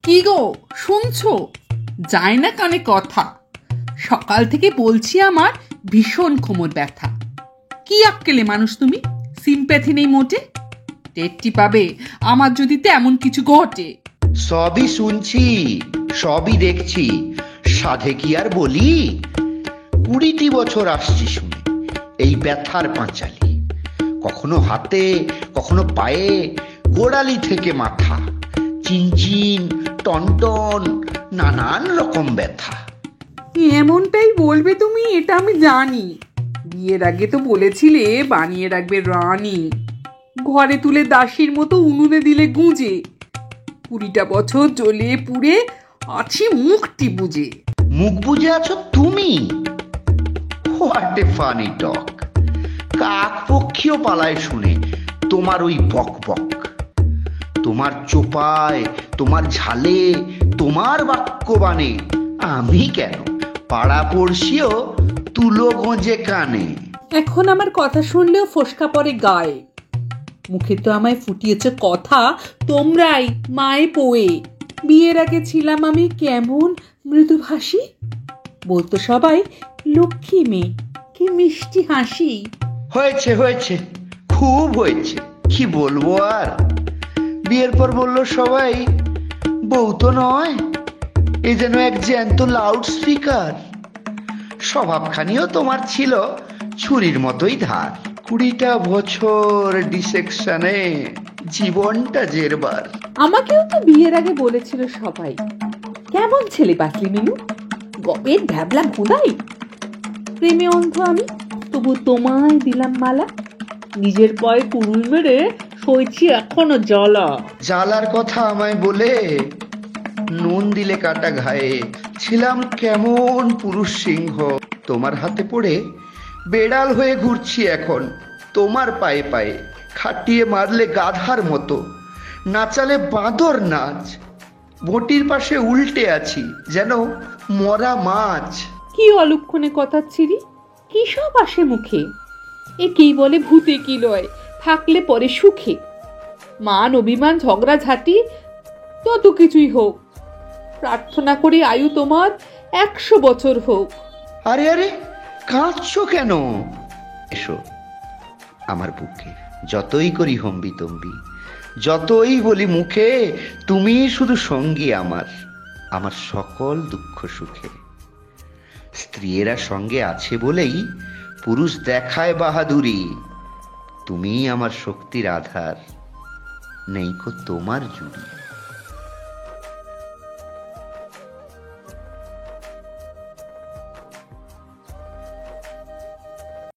কি গো শুনছো? যায় না কানে কথা। সকাল থেকে বলছি আমার ভীষণ কোমর ব্যথা। কি আক্কেলে মানুষ তুমি, সিম্প্যাথি নেই মোটে। টেরটি পাবে আমার যদি তেমন কিছু ঘটে। সবই শুনছি, সবই দেখছি, সাধে কি আর বলি? 20টি বছর আসছি শুনে এই ব্যথার পাঁচালি, কখনো হাতে কখনো পায়ে, গোড়ালি থেকে মাথা, চিনচিন টনটন, নানান রকম ব্যথা। এমনটাই বলবে তুমি, এটা আমি জানি। বিয়ের আগে তো বলেছিলে বানিয়ে রাখবে রানী, ঘরে তুলে দাসীর মতো উনুনে দিলে গুঁজে। 20টা বছর জ্বলে পুড়ে আছি মুখটি বুঝে। মুখ বুজে আছো তুমি? হোয়াট এ ফানি টক! কাক পক্ষীও পালায় শুনে তোমার ওই বক বক। তোমার চোপায়, তোমার ঝালে, তোমার বাক্যবাণে আমি কেন, পাড়া পড়শিও তুলো গোঁজে কানে। এখন আমার কথা শুনলেও ফোসকা পড়ে গায়ে। মুখে তো আমায় ফুটিয়েছ কথা তোমরাই, মায়ে পোয়ে। বিয়ের আগে ছিলাম আমি কেমন মৃদুভাষী, বলতো সবাই লক্ষ্মী মেয়ে, কি মিষ্টি হাসি। হয়েছে হয়েছে, খুব হয়েছে, কি বলবো আর। বিয়ের পর বললো সবাই বউ তো নয়, এ যেন এক জ্যান্ত লাউড স্পিকার। স্বভাবখানিও তোমার ছিল ছুরির মতোই ধার। 20টা বছর ডিসেকশনে জীবনটা জেরবার। আমাকেও তো বিয়ের আগে বলেছিল সবাই, কেমন ছেলে বাতলি মিনু, গবের ভ্যাবলা ভোলাই। প্রেমে অন্ধ আমি, তবু তোমায় দিলাম মালা। নিজের পায়ে কুড়ুল মেরে সইছি এখনো জ্বালা। জ্বালার কথা আমায় বলে নুন দিলে কাটা ঘায়ে। ছিলাম কেমন পুরুষ সিংহ, তোমার হাতে পড়ে বেড়াল হয়ে ঘুরছি এখন তোমার পায়ে পায়ে। খাটিয়ে মারলে গাধার মতো, নাচালে বাঁদর নাচ। বটির পাশে উল্টে আছি যেন মরা মাছ। কি অলক্ষণে কথা ছিরি, কি সব আসে মুখে। এ কি বলে ভূতে কি লয়, থাকলে পরে সুখে। মান অভিমান ঝগড়াঝাটি তত কিছুই হোক, প্রার্থনা করি আয়ু তোমার 100 বছর হোক। আরে আরে, কাঁদছো কেন? এসো আমার বুকে, যতই করি হম্বি তম্বি, যতই বলি মুখে, তুমি শুধু সঙ্গী আমার, আমার সকল দুঃখ সুখে। স্ত্রীরা সঙ্গে আছে বলেই পুরুষ দেখায় বাহাদুরি। তুমি আমার শক্তির আধার, নেই কো তোমার জুড়ি।